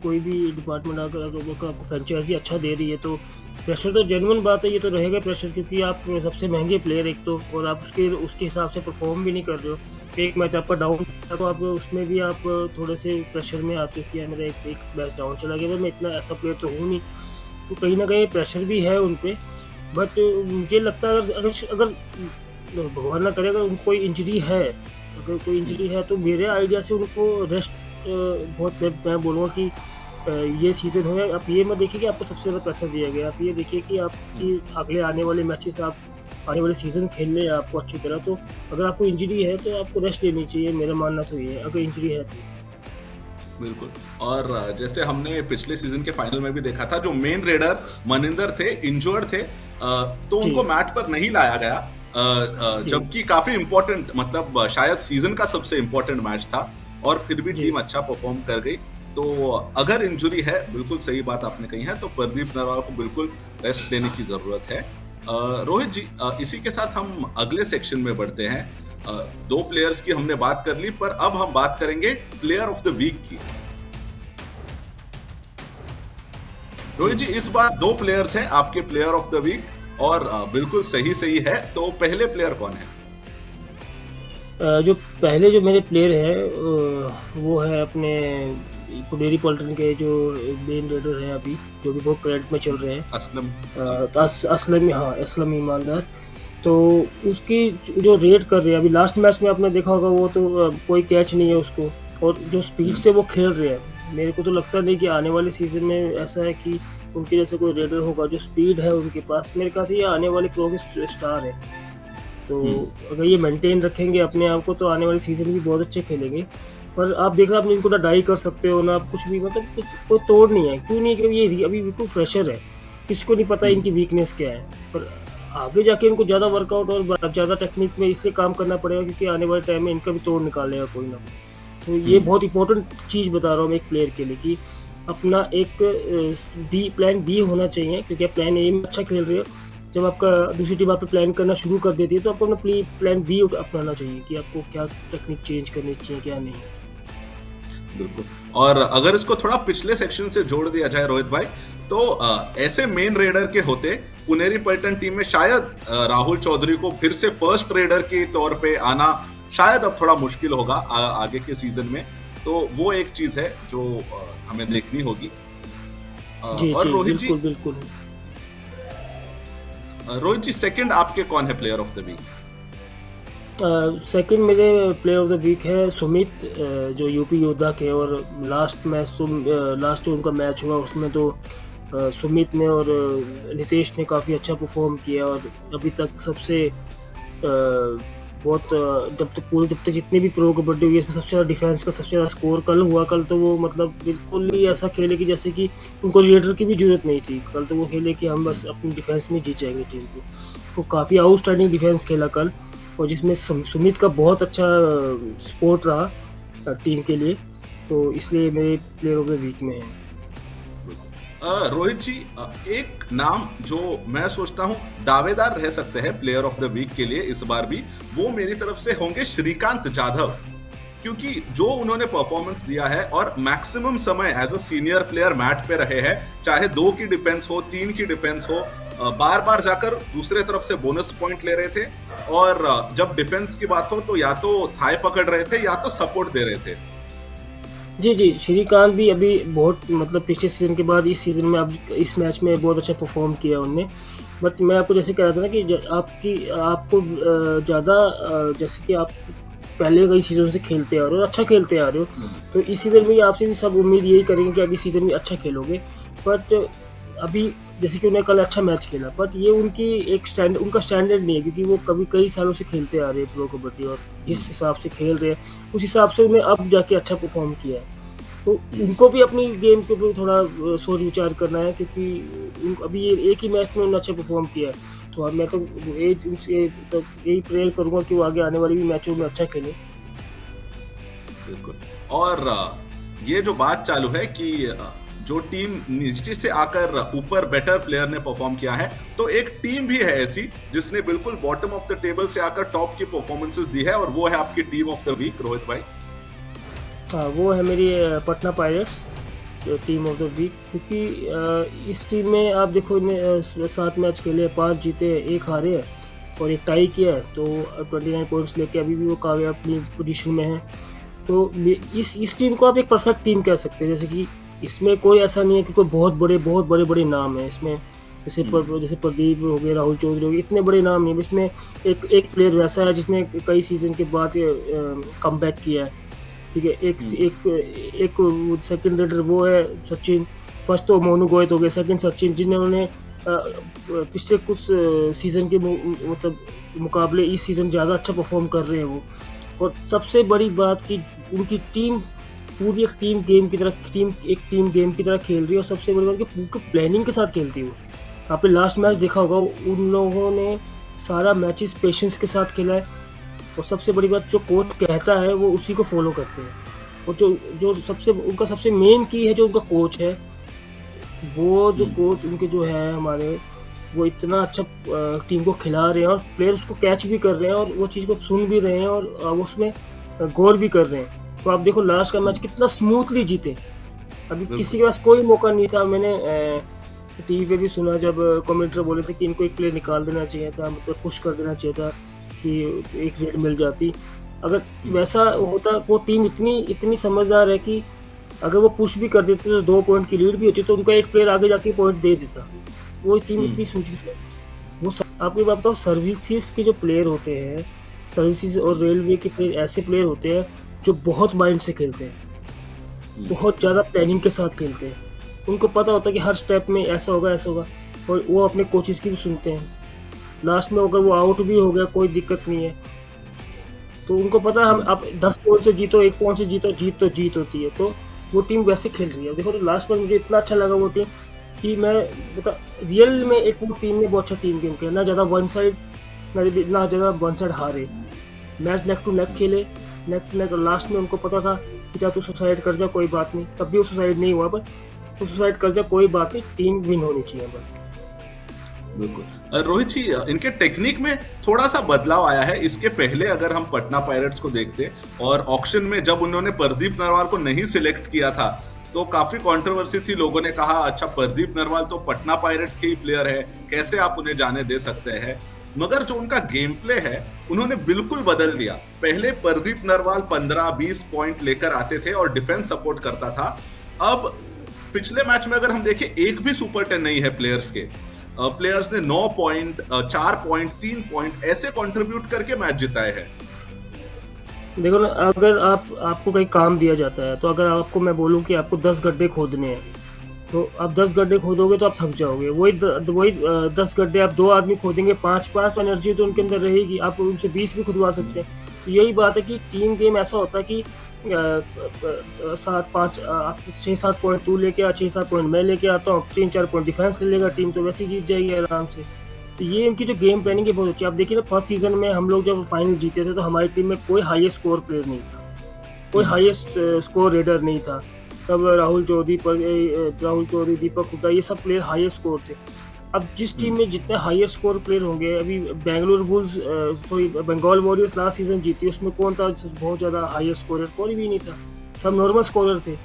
कोई भी डिपार्टमेंट अगर आपको फ्रेंचाइजी अच्छा दे रही है तो प्रेशर तो जेन्युइन बात है, ये तो रहेगा प्रेशर, क्योंकि आप सबसे महंगे प्लेयर एक तो, और आप उसके हिसाब से परफॉर्म भी नहीं कर रहे हो। एक मैच आपका डाउन था तो आप उसमें भी आप थोड़े से प्रेशर में आते हो कि यार मेरा एक मैच डाउन चला गया, मैं इतना ऐसा प्लेयर तो हूँ नहीं, तो कहीं ना कहीं प्रेशर भी है उन पर। बट मुझे लगता है अगर भगवान ना करे अगर उनको कोई इंजरी है, अगर कोई इंजरी है तो मेरे आइडिया से उनको रेस्ट बहुत मैं बोलूँगा कि ये सीज़न है, आप ये मत देखिए कि आपको सबसे ज़्यादा प्रेशर दिया गया, आप ये देखिए कि आपकी अगले आने वाले मैचेस, आप आने वाले सीज़न खेलने हैं आपको अच्छी तरह। तो अगर आपको इंजरी है तो आपको रेस्ट लेनी चाहिए, मेरा मानना तो ये है, अगर इंजरी है तो। बिल्कुल। और जैसे हमने पिछले सीजन के फाइनल में भी देखा था, जो मेन रेडर मनिंदर थे, इंजर्ड थे, तो उनको मैच पर नहीं लाया गया, जबकि काफी इंपॉर्टेंट, मतलब शायद सीजन का सबसे इंपॉर्टेंट मैच था, और फिर भी टीम अच्छा परफॉर्म कर गई। तो अगर इंजरी है, बिल्कुल सही बात आपने कही है, तो प्रदीप नरवाल को बिल्कुल रेस्ट लेने की जरूरत है। रोहित जी, इसी के साथ हम अगले सेक्शन में बढ़ते हैं। दो प्लेयर्स की हमने बात कर ली, पर अब हम बात करेंगे प्लेयर ऑफ द वीक की। रोहित जी, इस बार 2 प्लेयर्स हैं आपके प्लेयर ऑफ द वीक, और बिल्कुल सही है। तो पहले प्लेयर कौन है? जो पहले जो मेरे प्लेयर हैं वो है अपने पुनेरी पॉल्टन के जो मेन रेडर हैं अभी, जो भी बहुत क्रेडिट में चल रहे हैं, असलम। असलम, हाँ असलम ईमानदार। तो उसकी जो रेड कर रहे हैं अभी, लास्ट मैच में आपने देखा होगा, वो तो कोई कैच नहीं है उसको, और जो स्पीड से वो खेल रहे हैं, मेरे को तो लगता नहीं कि आने वाले सीजन में ऐसा है कि उनके जैसे कोई रेडर होगा। जो स्पीड है उनके पास, मेरे ख्याल से ये आने वाले प्रो के स्टार है। तो अगर ये मेंटेन रखेंगे अपने आप को तो आने वाले सीजन भी बहुत अच्छे खेलेंगे। पर आप देख रहे हैं, आप इनको ना डाई कर सकते हो ना आप कुछ भी, मतलब कोई तोड़ नहीं है। क्यों नहीं? क्योंकि ये अभी बिल्कुल फ्रेशर है, किसको नहीं पता इनकी वीकनेस क्या है। पर आगे जाके इनको ज़्यादा वर्कआउट और ज़्यादा टेक्निक में इसलिए काम करना पड़ेगा, क्योंकि आने वाले टाइम में इनका भी तोड़ निकालेगा कोई ना कोई। तो ये बहुत इंपॉर्टेंट चीज़ बता रहा हूँ मैं एक प्लेयर के लिए, कि अपना एक प्लान बी होना चाहिए, क्योंकि आप प्लान ए में अच्छा खेल रहे हो, जब आपका दूसरी टीम आप पे प्लान करना शुरू कर देती है तो आपको अपना प्लान बी अपनाना चाहिए कि आपको क्या टेक्निक चेंज करनी चाहिए, क्या नहीं। बिल्कुल। और अगर इसको थोड़ा पिछले सेक्शन से जोड़ दिया जाए रोहित भाई, तो ऐसे मेन रेडर के होते पुनेरी पलटन टीम में शायद राहुल चौधरी को फिर से फर्स्ट रेडर के तौर पे आना शायद अब थोड़ा मुश्किल होगा आगे के सीजन में। तो वो एक चीज है जो हमें देखनी होगी। और रोहित जी, बिल्कुल रोहित जी, सेकंड आपके कौन है player of the week? Second मेरे प्लेयर ऑफ द वीक है सुमित, जो यूपी योद्धा के, और लास्ट जो उनका मैच हुआ उसमें तो सुमित ने और नितेश ने काफ़ी अच्छा परफॉर्म किया, और अभी तक सबसे बहुत जब तक जितनी भी प्रो कबड्डी हुई है इसमें सबसे ज़्यादा डिफेंस का सबसे ज़्यादा स्कोर कल तो वो मतलब बिल्कुल ही ऐसा खेले कि जैसे कि उनको लीडर की भी जरूरत नहीं थी। कल तो वो खेले कि हम बस अपनी डिफेंस में जीत जाएंगे टीम को। वो काफ़ी आउटस्टैंडिंग डिफेंस खेला कल, और जिसमें सुमित का बहुत अच्छा सपोर्ट रहा टीम के लिए, तो इसलिए मेरे प्लेयर ऑफ द वीक में है। रोहित जी, एक नाम जो मैं सोचता हूं दावेदार रह सकते हैं प्लेयर ऑफ द वीक के लिए इस बार भी, वो मेरी तरफ से होंगे श्रीकांत जाधव। क्योंकि जो उन्होंने परफॉर्मेंस दिया है और मैक्सिमम समय as a senior player mat पे रहे हैं, चाहे 2 की डिफेंस हो 3 की डिफेंस हो, बार बार जाकर दूसरे तरफ से बोनस पॉइंट ले रहे थे। और जब डिफेंस की बात हो तो या तो थाई पकड़ रहे थे या तो सपोर्ट दे रहे थे। जी, जी, श्रीकांत भी अभी बहुत मतलब पिछले सीज़न के बाद इस सीज़न में अब इस मैच में बहुत अच्छा परफ़ॉर्म किया उन्होंने। बट मैं आपको जैसे कह रहा था ना कि आपको ज़्यादा जैसे कि आप पहले कई सीज़न से खेलते आ रहे हो और अच्छा खेलते आ रहे हो, तो इस सीज़न में आपसे भी सब उम्मीद यही करेंगे कि अगले सीज़न में अच्छा खेलोगे। बट अभी जैसे कि उन्होंने कल अच्छा मैच खेला, बट ये उनका स्टैंडर्ड नहीं है, क्योंकि वो कभी कई सालों से खेलते आ रहे हैं प्रो कबड्डी, और जिस हिसाब से खेल रहे हैं उस हिसाब से उन्हें अब जाके अच्छा परफॉर्म किया है। तो उनको भी अपनी गेम के ऊपर थोड़ा सोच विचार करना है, क्योंकि अभी ये एक ही मैच में उन्होंने अच्छा परफॉर्म किया है। तो अब मैं तो यही प्रेयर करूँगा कि वो आगे आने वाली भी मैचों में अच्छा खेले। बिल्कुल। और ये जो बात चालू है कि जो टीम नीचे से आकर ऊपर बेटर प्लेयर ने परफॉर्म किया है, तो एक टीम भी है ऐसी जिसने बिल्कुल बॉटम ऑफ द टेबल से आकर टॉप की परफॉर्मेंसेस दी है, और वो है आपकी team of the week Rohit भाई। हाँ, वो है मेरी Patna pirates team of the week, क्योंकि इस टीम में आप देखो इन्हें 7 मैच खेले, 5 जीते 1 हारे और 1 टाई किया है, तो 29 पॉइंट्स लेके अभी भी वो कामयाब अपनी पोजीशन में है। तो इस टीम को आप एक परफेक्ट टीम कह सकते हैं। जैसे कि इसमें कोई ऐसा नहीं है कि कोई बहुत बड़े बड़े नाम है इसमें, जैसे प्रदीप हो गए, राहुल चौधरी हो गए, इतने बड़े नाम नहीं है। इसमें एक प्लेयर वैसा है जिसने कई सीजन के बाद कम बैक किया है, ठीक है। एक सेकंड रेडर वो है सचिन, फर्स्ट तो मोनू गोयत हो गए, सेकंड सचिन, जिन्होंने पिछले कुछ सीज़न के मतलब मुकाबले इस सीज़न ज़्यादा अच्छा परफॉर्म कर रहे हैं वो। और सबसे बड़ी बात कि उनकी टीम पूरी एक टीम गेम की तरह खेल रही है, और सबसे बड़ी बात कि पूरी प्लानिंग के साथ खेलती है वो। आपने लास्ट मैच देखा होगा, उन लोगों ने सारा मैचेस पेशेंस के साथ खेला है, और सबसे बड़ी बात जो कोच कहता है वो उसी को फॉलो करते हैं। और जो उनका सबसे मेन की है, जो उनका कोच है, वो जो कोच उनके जो है हमारे, वो इतना अच्छा टीम को खिला रहे हैं, और प्लेयर उसको कैच भी कर रहे हैं, और वो चीज़ को सुन भी रहे हैं, और उसमें गौर भी कर रहे हैं। तो आप देखो लास्ट का मैच कितना स्मूथली जीते, अभी किसी के पास कोई मौका नहीं था। मैंने टीवी पे भी सुना जब कमेंटेटर बोले थे कि इनको एक प्लेयर निकाल देना चाहिए था, मतलब पुश कर देना चाहिए था कि एक रेड मिल जाती। अगर वैसा होता, वो टीम इतनी समझदार है कि अगर वो पुश भी कर देते तो 2 पॉइंट की लीड भी होती, तो उनका एक प्लेयर आगे जाके पॉइंट दे देता। वो टीम इतनी सूझी है। आपको बात बताओ, सर्विसेज के जो प्लेयर होते हैं, सर्विसेज और रेलवे के प्लेयर ऐसे प्लेयर होते हैं जो बहुत माइंड से खेलते हैं, बहुत ज़्यादा प्लानिंग के साथ खेलते हैं। उनको पता होता है कि हर स्टेप में ऐसा होगा, और वो अपने कोचेस की भी सुनते हैं। लास्ट में अगर वो आउट भी हो गया कोई दिक्कत नहीं है, तो उनको पता है हम आप 10 पॉइंट से जीतो, 1 पॉइंट से जीतो, जीत होती है। तो वो टीम वैसे खेल रही है। देखो तो लास्ट में मुझे इतना अच्छा लगा वो टीम कि मैं बता रियल में एक वो टीम ने बहुत अच्छा टीम गेम खेला, ना ज़्यादा वन साइड हारे, मैच नेक टू नेक खेले, नेक टू नेक। और लास्ट में उनको पता था कि चाहे तू सुसाइड कर जा कोई बात नहीं, तब भी वो सुसाइड नहीं हुआ, पर तू सुसाइड कर जा कोई बात नहीं, टीम विन होनी चाहिए बस। बिल्कुल। रोहित जी, इनके टेक्निक में थोड़ा सा बदलाव आया है। इसके पहले अगर हम पटना पायरेट्स को देखते, और ऑक्शन में जब उन्होंने प्रदीप नरवाल को नहीं सिलेक्ट किया था, तो काफी कंट्रोवर्सी थी। लोगों ने कहा अच्छा प्रदीप नरवाल तो पटना पायरेट्स के ही प्लेयर है, कैसे आप उन्हें जाने दे सकते हैं। मगर जो उनका गेम प्ले है उन्होंने बिल्कुल बदल दिया। पहले प्रदीप नरवाल 15-20 पॉइंट लेकर आते थे और डिफेंस सपोर्ट करता था। अब पिछले मैच में अगर हम देखें, एक भी सुपर 10 नहीं है प्लेयर्स के। प्लेयर्स ने 9 पॉइंट, 4 पॉइंट, 3 पॉइंट ऐसे कंट्रीब्यूट करके मैच जिताए हैं। देखो ना, अगर आपको कहीं काम दिया जाता है, तो अगर आपको मैं बोलूं कि आपको 10 गड्ढे खोदने हैं, तो आप 10 गड्ढे खोदोगे तो आप थक जाओगे। वही 10 गड्ढे आप 2 आदमी खोदेंगे, 5 तो एनर्जी तो उनके अंदर रहेगी, आप उनसे 20 भी खुदवा सकते हैं। तो यही बात है कि टीम गेम ऐसा होता है कि 6-7 पॉइंट तू लेके आ, 6-7 पॉइंट मैं लेके आता हूँ, 3-4 पॉइंट डिफेंस ले लेगा टीम, तो वैसे ही जीत जाएगी आराम से। तो ये इनकी जो गेम प्लानिंग है बहुत अच्छी। आप देखिए ना, फर्स्ट सीजन में हम लोग जब फाइनल जीते थे, तो हमारी टीम में कोई हाईएस्ट स्कोर प्लेयर नहीं था, कोई हाईएस्ट स्कोर रेडर नहीं था। तब राहुल चौधरी, दीपक हुड्डा, ये सब प्लेयर हाईर स्कोर थे। अब जिस टीम में जितने हाईर स्कोर प्लेयर होंगे, अभी बंगाल वॉरियर्स लास्ट सीजन जीती, उसमें कौन था बहुत ज़्यादा हाईर स्कोरर? कोई भी नहीं था, सब नॉर्मल स्कोरर थे।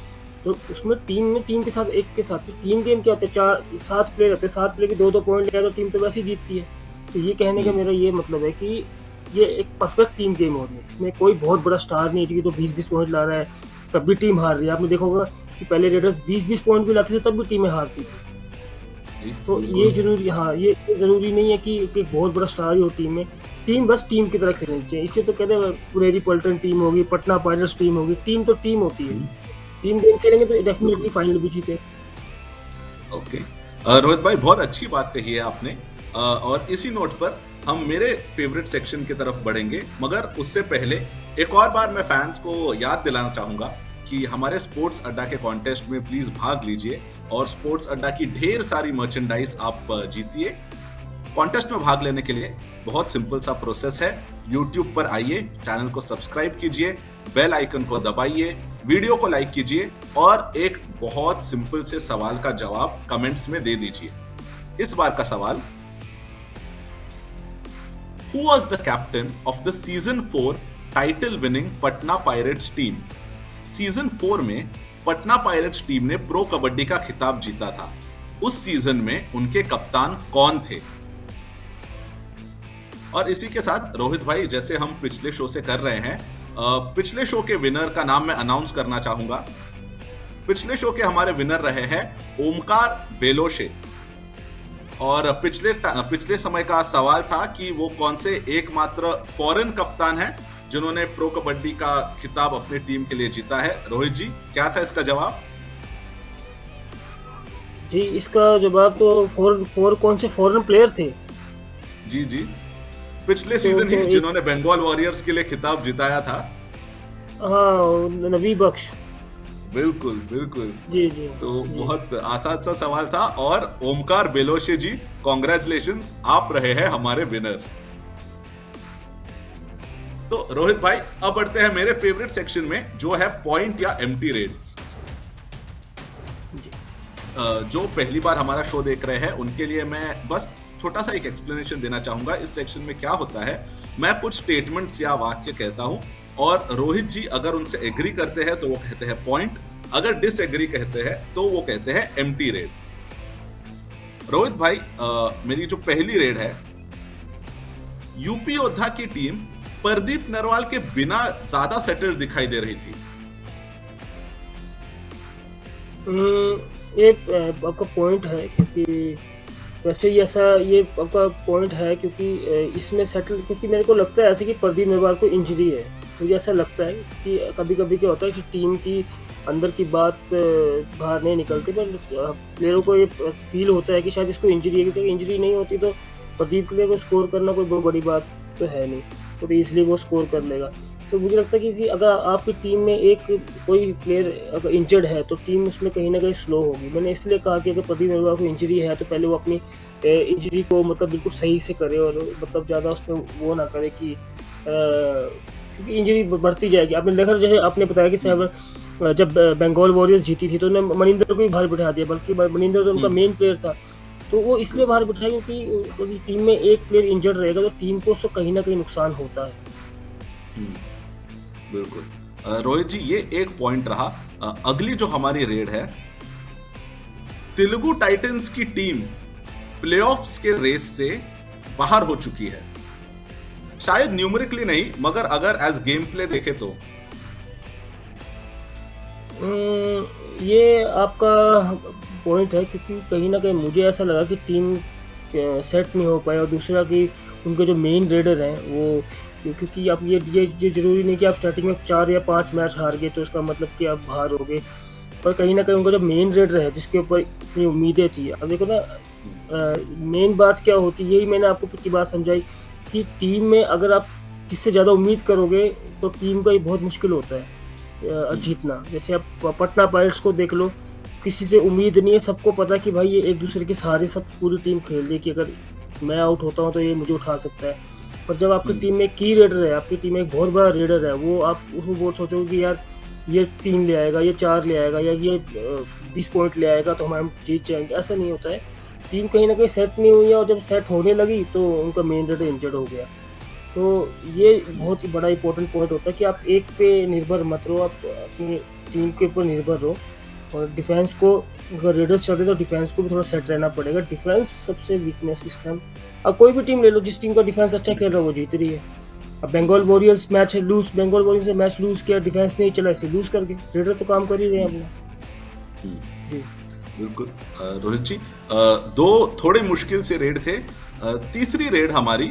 तो उसमें टीम के साथ टीम गेम क्या होते हैं, 4-7 प्लेयर रहते हैं, 7 प्लेयर के 2-2 पॉइंट ले तो टीम तो वैसे ही जीतती है। तो ये कहने का मेरा ये मतलब है कि ये एक परफेक्ट टीम गेम हो रही है, इसमें कोई बहुत बड़ा स्टार नहीं है कि तो 20-20 पॉइंट ला रहा है तब भी टीम हार रही है। आपने देखा होगा कि पहले रेडर्स 20-20 पॉइंट भी लाते थे तब भी टीमें हारती थी। तो ये जरूरी नहीं है कि बहुत बड़ा स्टार ही हो टीम में। टीम बस टीम की तरह खेलनी चाहिए। इससे तो कहते हैं पुनेरी पल्टन टीम होगी, पटना पायरेट्स टीम होगी, टीम तो टीम होती है। टीम गेम खेलेंगे तो डेफिनेटली फाइनल भी जीते। ओके, रोहित भाई बहुत अच्छी बात कही है आपने। और इसी नोट पर हम मेरे फेवरेट सेक्शन की तरफ बढ़ेंगे, मगर उससे पहले एक और बार मैं फैंस को याद दिलाना चाहूंगा कि हमारे स्पोर्ट्स अड्डा के कॉन्टेस्ट में प्लीज भाग लीजिए और स्पोर्ट्स अड्डा की ढेर सारी मर्चेंडाइज आप जीतिए। कॉन्टेस्ट में भाग लेने के लिए बहुत सिंपल सा प्रोसेस है। यूट्यूब पर आइए, चैनल को सब्सक्राइब कीजिए, बेल आइकन को दबाइए, वीडियो को लाइक कीजिए और एक बहुत सिंपल से सवाल का जवाब कमेंट्स में दे दीजिए। इस बार का सवाल, Who was the captain of the season 4 title winning Patna pirates team? Season 4 में पटना पायरेट्स टीम ने प्रो कबड्डी का खिताब जीता था। उस सीजन में उनके कप्तान कौन थे? और इसी के साथ रोहित भाई, जैसे हम पिछले शो से कर रहे हैं, पिछले शो के विनर का नाम मैं अनाउंस करना चाहूंगा। पिछले शो के हमारे विनर रहे हैं ओमकार बेलोशे। और पिछले समय का सवाल था कि वो कौन से एकमात्र फॉरेन कप्तान हैं जिन्होंने प्रो कबड्डी का खिताब अपनी टीम के लिए जीता है। रोहित जी, क्या था इसका जवाब? जी, इसका जवाब तो कौन से फॉरेन प्लेयर थे? जी, पिछले सीजन ही जिन्होंने बंगाल वॉरियर्स के लिए खिताब जिताया था। हाँ, नबी बख्श। बिल्कुल जी। तो बहुत आसान सा सवाल था और ओमकार बेलोशे जी, कॉन्ग्रेचुलेशंस, आप रहे हैं हमारे विनर। तो रोहित भाई, अब बढ़ते हैं मेरे फेवरेट सेक्शन में, जो है पॉइंट या एम्प्टी रेड। जो पहली बार हमारा शो देख रहे हैं उनके लिए मैं बस छोटा सा एक एक्सप्लेनेशन देना चाहूंगा। इस सेक्शन में क्या होता है, मैं कुछ स्टेटमेंट्स या वाक्य कहता हूं और रोहित जी अगर उनसे एग्री करते हैं तो वो कहते हैं पॉइंट, अगर डिसएग्री कहते हैं तो वो कहते हैं एम्प्टी रेड। रोहित भाई, मेरी जो पहली रेड है, यूपी योद्धा की टीम प्रदीप नरवाल के बिना ज्यादा सेटल दिखाई दे रही थी। ये आपका पॉइंट है, क्योंकि वैसे ही ऐसा ये आपका पॉइंट है, क्योंकि इसमें सेटल, क्योंकि मेरे को लगता है ऐसे कि प्रदीप नरवाल को इंजरी है। मुझे ऐसा लगता है कि कभी कभी क्या होता है कि टीम की अंदर की बात बाहर नहीं निकलती, पर प्लेयरों को ये फील होता है कि शायद इसको इंजरी है, क्योंकि इंजरी नहीं होती तो प्रदीप के लिए को स्कोर करना कोई बहुत बड़ी बात तो है नहीं, तो इसलिए वो स्कोर कर लेगा। तो मुझे लगता है कि अगर आपकी टीम में एक कोई प्लेयर अगर इंजर्ड है तो टीम उसमें कहीं ना कहीं स्लो होगी। मैंने इसलिए कहा कि अगर प्रदीप नरवाल को इंजरी है तो पहले वो अपनी इंजरी को मतलब बिल्कुल सही से करे और मतलब ज़्यादा उसमें वो ना करे कि क्योंकि इंजरी बढ़ती जाएगी। आपने देखा, जैसे आपने बताया कि जब बंगाल वॉरियर्स जीती थी तो उन्होंने मनिंदर को भी बाहर बिठा दिया, बल्कि मनिंदर तो उनका मेन प्लेयर था, तो वो इसलिए बाहर बिठाया क्योंकि टीम में एक प्लेयर इंजर्ड रहेगा तो टीम को उससे कहीं ना कहीं नुकसान होता है। बिल्कुल रोहित जी, ये एक पॉइंट रहा। अगली जो हमारी रेड है, तेलुगु टाइटंस की टीम प्लेऑफ्स के रेस से बाहर हो चुकी है। शायद न्यूमेरिकली नहीं, मगर अगर एज गेम प्ले देखे तो ये आपका पॉइंट है, क्योंकि कहीं ना कहीं मुझे ऐसा लगा कि टीम सेट नहीं हो पाई, और दूसरा कि उनके जो मेन रेडर हैं वो, क्योंकि आप ये जरूरी नहीं कि आप स्टार्टिंग में 4 या 5 मैच हार गए तो इसका मतलब कि आप बाहर हो गए, पर कहीं ना कहीं उनका जो मेन रेडर है जिसके ऊपर इतनी उम्मीदें थी। अब देखो ना, मेन बात क्या होती है, यही मैंने आपको पिछली बात समझाई कि टीम में अगर आप जिससे ज़्यादा उम्मीद करोगे तो टीम का ये बहुत मुश्किल होता है जीतना। जैसे आप पटना पायरेट्स को देख लो, किसी से उम्मीद नहीं है, सबको पता है कि भाई ये एक दूसरे के सहारे सब पूरी टीम खेल रही है कि अगर मैं आउट होता हूँ तो ये मुझे उठा सकता है। पर जब आपकी टीम में की रेडर है, आपकी टीम में एक बहुत बड़ा रेडर है, वो आप उसको बहुत सोचोगे कि यार ये 3 ले आएगा, ये 4 ले आएगा या ये 20 पॉइंट ले आएगा तो हम जीत जाएँगे, ऐसा नहीं होता है। टीम कहीं न कहीं सेट नहीं हुई है और जब सेट होने लगी तो उनका मेन लीडर इंजर्ड हो गया। तो ये बहुत ही बड़ा इम्पोर्टेंट पॉइंट होता है कि आप एक पे निर्भर मत रहो, आप अपनी टीम के ऊपर निर्भर रहो और डिफेंस को, अगर रेडर्स चल रहे तो डिफेंस को भी थोड़ा सेट रहना पड़ेगा। डिफेंस सबसे वीकनेस इस टाइम, अब कोई भी टीम ले लो, जिस टीम का डिफेंस अच्छा खेल रहा है वो जीत रही है। अब बंगाल वॉरियर्स बंगाल वॉरियर्स ने मैच लूज़ किया, डिफेंस नहीं चला, इसलिए लूज़ कर गए। रेडर तो काम कर ही रहे हैं अपना। जी। बिल्कुल। रोहित जी, दो थोड़े मुश्किल से रेड थे। तीसरी रेड हमारी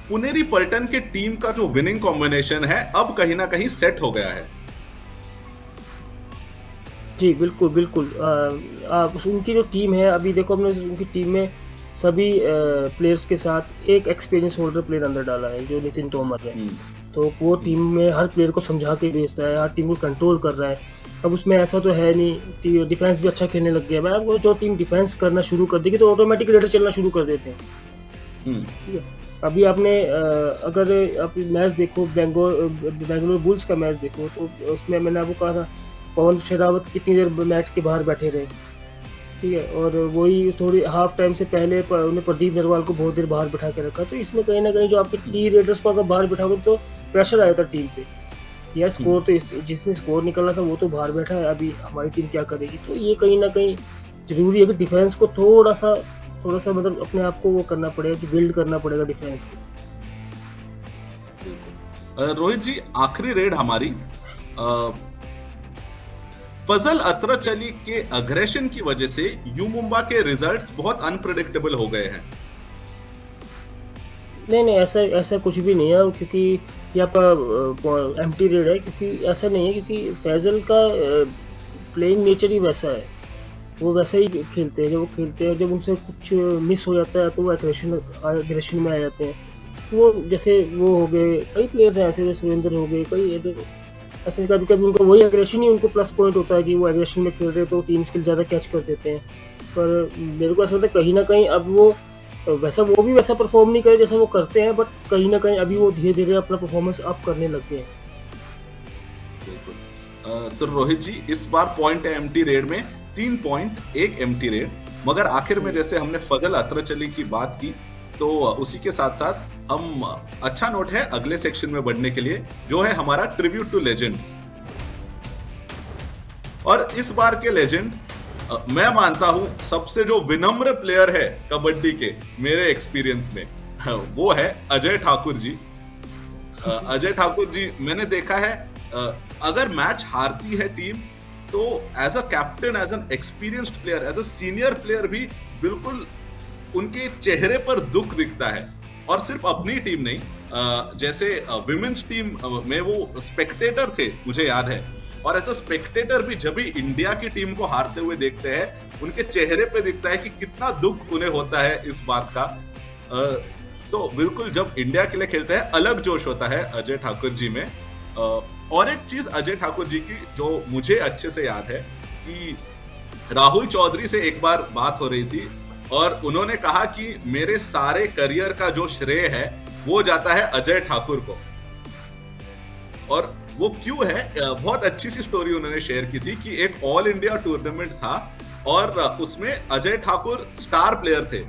पुनेरी पल्टन के टीम का जो विनिंग कॉम्बिनेशन है अब कहीं ना कहीं सेट हो गया है। जी, बिल्कुल, बिल्कुल। आप उनकी जो टीम है, अभी देखो हमने उनकी टीम में सभी प्लेयर्स के साथ एक एक्सपीरियंस होल्डर प्लेयर अंदर डाला है, जो नितिन तोमर है। तो वो टीम में हर प्लेयर को समझा के भेज रहा है, हर टीम को कंट्रोल कर रहा है। अब उसमें ऐसा तो है नहीं, डिफेंस भी अच्छा खेलने लग गया है। मैं जो टीम डिफेंस करना शुरू कर देगी तो ऑटोमेटिक रेडर चलना शुरू कर देते हैं। ठीक है। अभी आपने अगर आप मैच देखो, बेंगलोर बुल्स का मैच देखो, तो उसमें मैंने आपको कहा था पवन शेरावत कितनी देर मैच के बाहर बैठे रहे, ठीक है, और वही थोड़ी हाफ टाइम से पहले उन्हें प्रदीप नरवाल को बहुत देर बाहर बैठा के रखा। तो इसमें कहीं ना कहीं जो आपके टी रेडर्स को अगर बाहर बैठाओगे तो प्रेशर आया था टीम पे, या स्कोर तो जिसने स्कोर निकला था वो तो बाहर बैठा है, अभी हमारी टीम क्या करेगी। तो ये कहीं ना कहीं जरूरी है कि डिफेंस को थोड़ा सा मतलब अपने आप को वो करना पड़ेगा, कि बिल्ड करना पड़ेगा डिफेंस को। रोहित जी, आखिरी रेड हमारी फजल अतरचली के अग्रेशन की वजह से यू मुंबा के रिजल्ट्स बहुत अनप्रेडिक्टेबल हो गए हैं। नहीं, ऐसा कुछ भी नहीं है, क्योंकि ये आपका एम्प्टी रेड है, क्योंकि ऐसा नहीं है, क्योंकि फैजल का प्लेइंग नेचर ही वैसा है, वो वैसा ही खेलते हैं। जब वो खेलते हैं, जब उनसे कुछ मिस हो जाता है तो वो एग्रेशन में आ जाते हैं। तो वो जैसे वो हो गए, कई प्लेयर्स हैं ऐसे, जैसे सुरेंद्र हो गए, कई ऐसे कभी कभी उनका वही एग्रेशन ही उनको प्लस पॉइंट होता है कि वो एग्रेशन में खेल रहे हैं तो टीम स्किल ज़्यादा कैच कर देते हैं। पर मेरे को ऐसा लगता है कहीं ना कहीं अब वो भी वैसा परफॉर्म नहीं करे जैसा वो करते हैं, बट कहीं ना कहीं अभी वो धीरे धीरे अपना परफॉर्मेंस अप करने लग गए हैं। तो रोहित जी, इस बार पॉइंट है एम्प्टी रेड में 3 पॉइंट, 1 एम्प्टी रेड। मगर आखिर में जैसे हमने फजल अतरचली की बात की, तो उसी के साथ साथ हम अच्छा नोट है अगले सेक्शन में बढ़ने के लिए, जो है हमारा ट्रिब्यूट टू लेजेंड्स। और इस बार के लेजेंड मैं मानता हूं सबसे जो विनम्र प्लेयर है कबड्डी के मेरे एक्सपीरियंस में, वो है अजय ठाकुर जी। अजय ठाकुर जी, मैंने देखा है अगर मैच हारती है टीम तो as a captain, as an experienced player, as a senior player भी बिल्कुल उनके चेहरे पर दुख दिखता है। और सिर्फ अपनी टीम नहीं, जैसे विमेंस टीम में वो स्पेक्टेटर थे, मुझे याद है, और एज अ स्पेक्टेटर भी जब भी इंडिया की टीम को हारते हुए देखते हैं, उनके चेहरे पे दिखता है कि कितना दुख उन्हें होता है इस बात का। तो बिल्कुल जब इंडिया के लिए खेलते हैं अलग जोश होता है अजय ठाकुर जी में। और एक चीज अजय ठाकुर जी की जो मुझे अच्छे से याद है कि राहुल चौधरी से एक बार बात हो रही थी और उन्होंने कहा कि मेरे सारे करियर का जो श्रेय है वो जाता है अजय ठाकुर को। और वो क्यों है, बहुत अच्छी सी स्टोरी उन्होंने शेयर की थी कि एक ऑल इंडिया टूर्नामेंट था और उसमें अजय ठाकुर स्टार प्लेयर थे,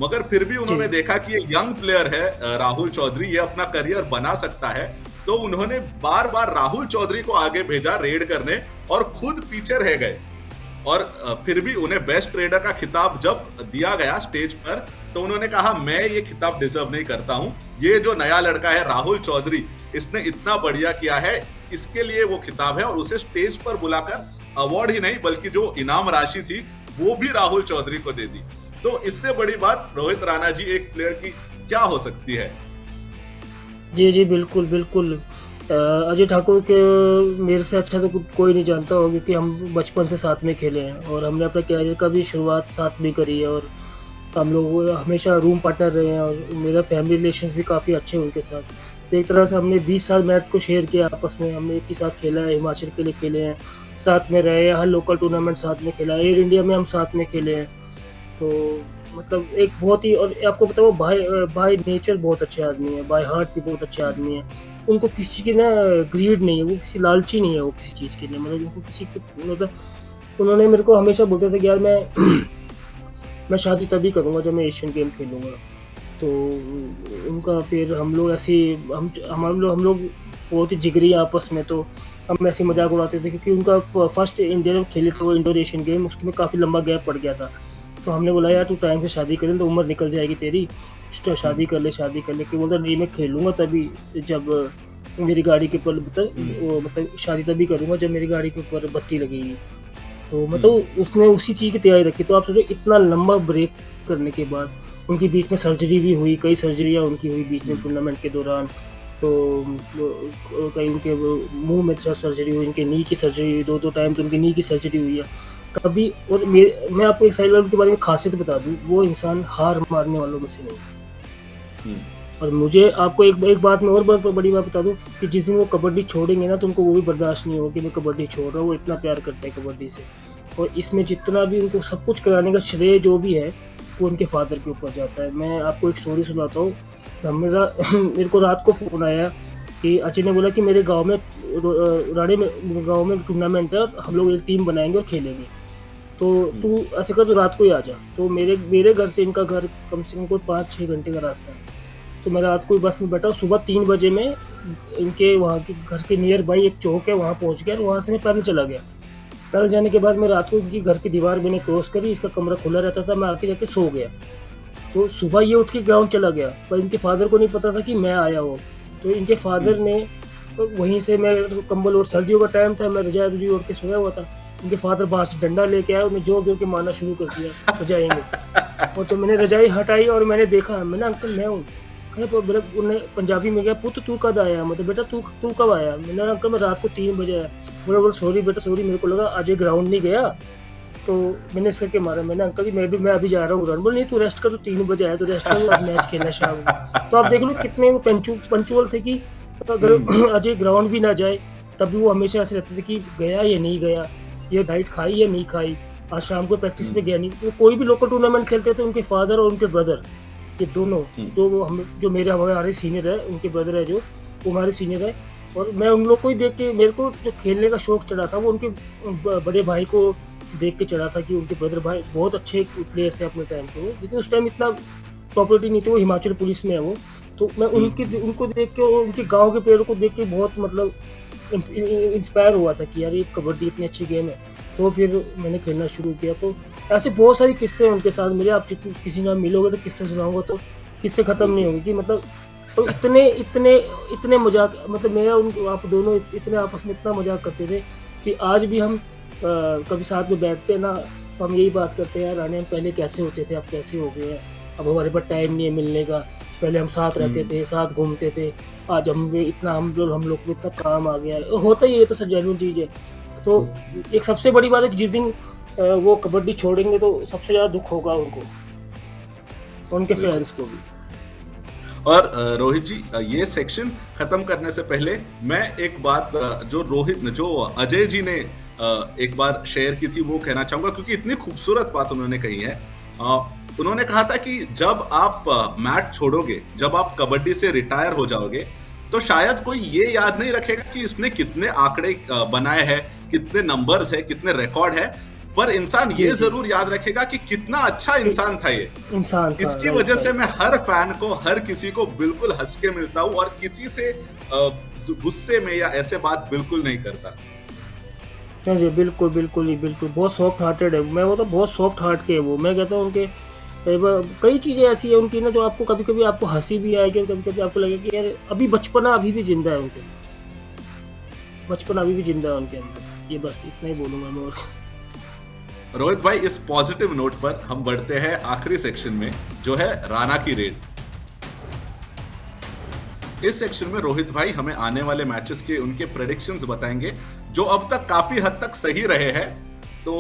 मगर फिर भी उन्होंने देखा कि ये यंग प्लेयर है राहुल चौधरी, ये अपना करियर बना सकता है, तो उन्होंने बार बार राहुल चौधरी को आगे भेजा रेड करने और खुद पीछे रह गए। और फिर भी उन्हें बेस्ट रेडर का खिताब जब दिया गया स्टेज पर, तो उन्होंने कहा मैं ये खिताब डिजर्व नहीं करता हूं, ये जो नया लड़का है राहुल चौधरी, इसने इतना बढ़िया किया है, इसके लिए वो खिताब है। और उसे स्टेज पर बुलाकर अवार्ड ही नहीं बल्कि जो इनाम राशि थी वो भी राहुल चौधरी को दे दी। तो इससे बड़ी बात रोहित राणा जी एक प्लेयर की क्या हो सकती है। जी बिल्कुल बिल्कुल। अजय ठाकुर के मेरे से अच्छा तो कोई नहीं जानता होगा, क्योंकि हम बचपन से साथ में खेले हैं और हमने अपने कैरियर का भी शुरुआत साथ में करी है और हम लोग हमेशा रूम पार्टनर रहे हैं और मेरा फैमिली रिलेशंस भी काफ़ी अच्छे हैं उनके साथ। तो एक तरह से हमने 20 साल मैच को शेयर किया आपस में, हमने एक ही साथ खेला है, हिमाचल के लिए खेले हैं, साथ में रहे हैं, हर लोकल टूर्नामेंट साथ में खेला है, एयर इंडिया में हम साथ में खेले हैं। तो मतलब एक बहुत ही, और आपको पता है वो बाय नेचर बहुत अच्छे आदमी है, बाय हार्ट भी बहुत अच्छे आदमी है। उनको किसी चीज़ की ना ग्रीड नहीं है, वो किसी लालची नहीं है वो किसी चीज़ के लिए, मतलब उनको किसी को मतलब उन्होंने मेरे को हमेशा बोलते थे कि यार मैं शादी तभी करूँगा जब मैं एशियन गेम खेलूँगा। तो उनका फिर हम लोग ऐसे ही हम लोग बहुत ही जिगरी हैं आपस में, तो हम ऐसे ही मज़ाक उड़ाते थे क्योंकि उनका फर्स्ट इंडिया में खेले थे वो इंडोर एशियन गेम, उसमें काफ़ी लंबा गैप पड़ गया था। तो हमने बोला यार तू टाइम से शादी कर ले तो उम्र निकल जाएगी तेरी, शादी कर ले, शादी कर ले। कि बोलता नहीं मैं खेलूँगा तभी जब मेरी गाड़ी के ऊपर मतलब शादी तभी करूँगा जब मेरी गाड़ी के ऊपर बत्ती लगेगी। तो मतलब उसने उसी चीज़ की तैयारी रखी। तो आप सोचो इतना लंबा ब्रेक करने के बाद उनके बीच में सर्जरी भी हुई, कई सर्जरियाँ उनकी हुई बीच में टूर्नामेंट के दौरान। तो कहीं उनके मुँह में सर्जरी हुई, उनके नी की सर्जरी हुई, 2-2 टाइम तो उनकी नी की सर्जरी हुई है। तभी और मैं आपको एक साइड वाले के बारे में ख़ासियत बता दूँ, वो इंसान हार मानने वालों में से नहीं है। और मुझे आपको एक बात मैं और बहुत बड़ी बात बता दूँ कि जिस दिन वो कबड्डी छोड़ेंगे ना तो उनको वो भी बर्दाश्त नहीं होगा कि मैं कबड्डी छोड़ रहा हूँ, वो इतना प्यार करते हैं कबड्डी से। और इसमें जितना भी उनको सब कुछ कराने का श्रेय जो भी है, वो उनके फादर के ऊपर जाता है। मैं आपको एक स्टोरी सुनाता हूँ। मेरे को रात को फ़ोन आया कि अजय ने बोला कि मेरे गाँव में राड़े में गाँव में टूर्नामेंट है, हम लोग एक टीम बनाएँगे और खेलेंगे। तो तू ऐसे कर, तो रात को ही आ जा। तो मेरे घर से इनका घर कम से कम कोई 5-6 घंटे का रास्ता है। तो मैं रात को ही बस में बैठा, सुबह 3 बजे में इनके वहाँ के घर के नियर बाई एक चौक है वहाँ पहुँच गया और वहाँ से मैं पैदल चला गया। पैदल जाने के बाद मैं रात को इनकी घर की दीवार मैंने क्रॉस करी, इसका कमरा खुला रहता था, मैं आके जाके सो गया। तो सुबह ये उठ के ग्राउंड चला गया, पर इनके फादर को नहीं पता था कि मैं आया हूँ। तो इनके फादर ने वहीं से, मैं कंबल और सर्दियों का टाइम था, मैं रजाई ओढ़ के सोया हुआ था। इनके फादर बाहर से डंडा लेके आए, उन्हें जोर जोर के मारना शुरू कर दिया रजाई में। और जब मैंने रजाई हटाई और मैंने देखा, मैंने अंकल मैं हूँ। उन्हें पंजाबी में गया, पुत्र तू कब आया, मतलब बेटा तू कब आया। मैंने अंकल मैं रात को 3 बजे आया। बोला सॉरी बेटा सॉरी, मेरे को लगा आज ग्राउंड नहीं गया तो मैंने इस करके मारा। मैंने अंकल जी मैं अभी जा रहा हूँ ग्राउंड। बोले नहीं तू रेस्ट कर, तो 3 बजे आया तो रेस्ट कर, अब मैच खेलना शाम को। तो आप देख लो कितने वो पंचुअल थे कि अगर अजय ग्राउंड भी ना जाए तब भी वो हमेशा ऐसे रहते थे कि गया या नहीं गया, ये डाइट खाई या नहीं खाई, आज शाम को प्रैक्टिस पे गया नहीं। तो कोई भी लोकल टूर्नामेंट खेलते थे, उनके फादर और उनके ब्रदर, ये दोनों जो हमारे सीनियर है, उनके ब्रदर है जो वो हमारे सीनियर है। और मैं उन लोग को ही देख के, मेरे को जो खेलने का शौक चढ़ा था वो उनके बड़े भाई को देख के चढ़ा था कि उनके ब्रदर भाई बहुत अच्छे प्लेयर थे अपने टाइम पे। वो लेकिन उस टाइम इतना पॉपुलरिटी नहीं थी, वो हिमाचल पुलिस में है वो। तो मैं उनको देख के, उनके गाँव के प्लेयरों को देख के बहुत मतलब इंस्पायर हुआ था कि यार ये कबड्डी इतनी अच्छी गेम है। तो फिर मैंने खेलना शुरू किया। तो ऐसे बहुत सारे किस्से हैं उनके साथ मेरे। आप किसी ना मिलोगे तो किस्से सुनाऊंगा तो किस्से ख़त्म नहीं होंगे कि मतलब तो इतने मजाक, मतलब मेरा आप दोनों इतने आपस में इतना मजाक करते थे कि आज भी हम कभी साथ में बैठते हैं ना तो हम यही बात करते हैं, यार राणे हम पहले कैसे होते थे, अब कैसे हो गए हैं, अब हमारे पास टाइम नहीं है मिलने का। पहले हम साथ रहते थे, साथ घूमते थे, आज हम लोग को इतना काम आ गया है। होता ही है, ये तो सच जेन्युइन चीज़ है। तो एक सबसे बड़ी बात है कि जिस दिन वो कबड्डी छोड़ेंगे तो सबसे ज़्यादा दुख होगा उनको, उनके फैंस को भी। और रोहित जी, ये सेक्शन खत्म करने से पहले मैं एक बात जो अजय जी ने एक बार शेयर की थी वो कहना चाहूंगा, क्योंकि इतनी खूबसूरत बात उन्होंने कही है। उन्होंने कहा था कि जब आप मैच छोड़ोगे, जब आप कबड्डी से रिटायर हो जाओगे, तो शायद कोई ये याद नहीं रखेगा कि इसने कितने आंकड़े बनाए हैं, कितने नंबर्स है, कितने रिकॉर्ड है, पर इंसान ये जरूर याद रखेगा कि कितना अच्छा इंसान था ये इंसान था। इसकी वजह से मैं हर फैन को, हर किसी को बिल्कुल हंस के मिलता हूँ और किसी से गुस्से में या ऐसे बात बिल्कुल नहीं करता। जी बिल्कुल बिल्कुल बिल्कुल, बहुत सॉफ्ट हार्टेड है। मैं वो तो बहुत सॉफ्ट हार्ट के है वो। मैं कहता हूँ उनके कई चीज़ें ऐसी है उनकी ना जो आपको कभी कभी आपको हंसी भी आएगी और कभी कभी आपको लगेगा कि यार अभी बचपना अभी भी जिंदा है उनके, बचपना अभी भी जिंदा है उनके अंदर। ये बस इतना ही बोलूँगा मैं। और रोहित भाई, इस पॉजिटिव नोट पर हम बढ़ते हैं आखिरी सेक्शन में, जो है राणा की रेड। इस सेक्शन में रोहित भाई हमें आने वाले मैचेस के उनके प्रेडिक्शंस बताएंगे, जो अब तक काफी हद तक सही रहे हैं। तो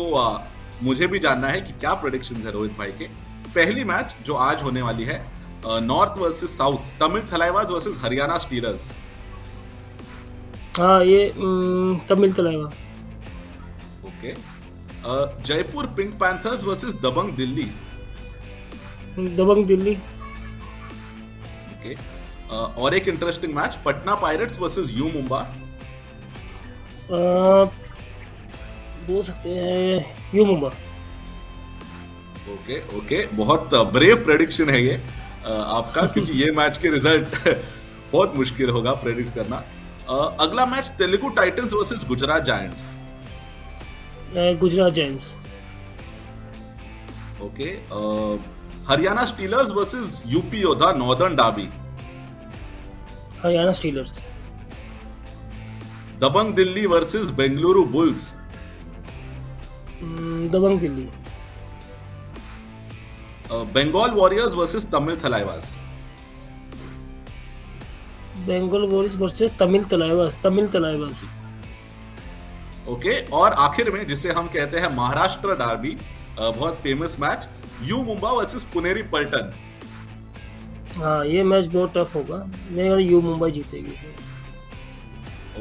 मुझे भी जानना है कि क्या प्रेडिक्शंस है रोहित भाई के। पहली मैच जो आज होने वाली है, north versus south, Tamil Thalaivas versus Haryana Steelers. हाँ, ये Tamil Thalaiva. Okay. Jaipur Pink Panthers versus Dabang Delhi. Dabang Delhi. Okay. और एक interesting match Patna Pirates versus U Mumba. बोल सकते हैं यू मुंबा। ओके ओके, बहुत ब्रेव प्रेडिक्शन है ये आपका, क्योंकि ये मैच के रिजल्ट बहुत मुश्किल होगा प्रेडिक्ट करना। अगला match Telugu Titans versus Gujarat Giants. Gujarat Giants. Okay, Haryana Steelers versus UP Yoddha northern derby. Haryana Steelers. Dabang Delhi versus Bengaluru Bulls. Dabang Delhi. Bengal Warriors versus Tamil Thalaivas. Bengal Warriors versus Tamil Thalaivas. Tamil Thalaivas. Okay, और आखिर में जिसे हम कहते हैं महाराष्ट्र डार्बी, बहुत famous match U Mumba versus Puneri Paltan. हाँ, ये मैच बहुत टफ होगा, मेरा यू मुंबई जीतेगी इसे।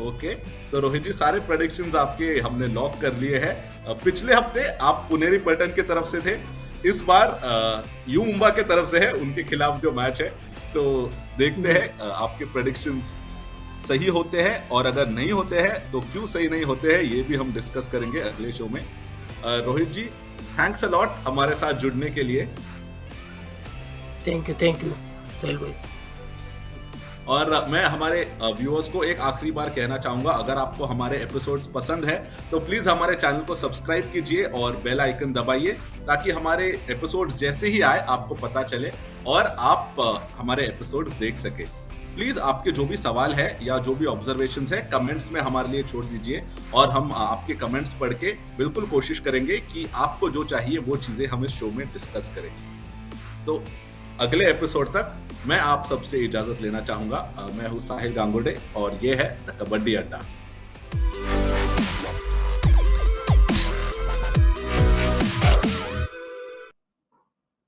ओके, तो रोहित जी सारे प्रेडिक्शंस आपके हमने लॉक कर लिए हैं। पिछले हफ्ते आप पुनेरी पल्टन की तरफ से थे, इस बार यू मुंबा के तरफ से है, उनके खिलाफ जो मैच है। तो देखते हैं आपके प्रेडिक्शंस सही होते हैं, और अगर नहीं होते हैं तो क्यों सही नहीं होते हैं, ये भी हम डिस्कस करेंगे अगले शो में। रोहित जी, थैंक्स अ लॉट हमारे साथ जुड़ने के लिए। थैंक यू साहिल भाई। और मैं हमारे व्यूअर्स को एक आखिरी बार कहना चाहूंगा, अगर आपको हमारे एपिसोड्स पसंद है तो प्लीज हमारे चैनल को सब्सक्राइब कीजिए और बेल आइकन दबाइए, ताकि हमारे एपिसोड्स जैसे ही आए आपको पता चले और आप हमारे एपिसोड्स देख सके। प्लीज आपके जो भी सवाल है या जो भी ऑब्जर्वेशंस है कमेंट्स में हमारे लिए छोड़ दीजिए, और हम आपके कमेंट्स पढ़ के बिल्कुल कोशिश करेंगे कि आपको जो चाहिए वो चीजें हम इस शो में डिस्कस करें। तो अगले एपिसोड तक मैं आप सबसे इजाजत लेना चाहूंगा। मैं हूं साहिल गांगुडे और ये है द कबड्डी अड्डा।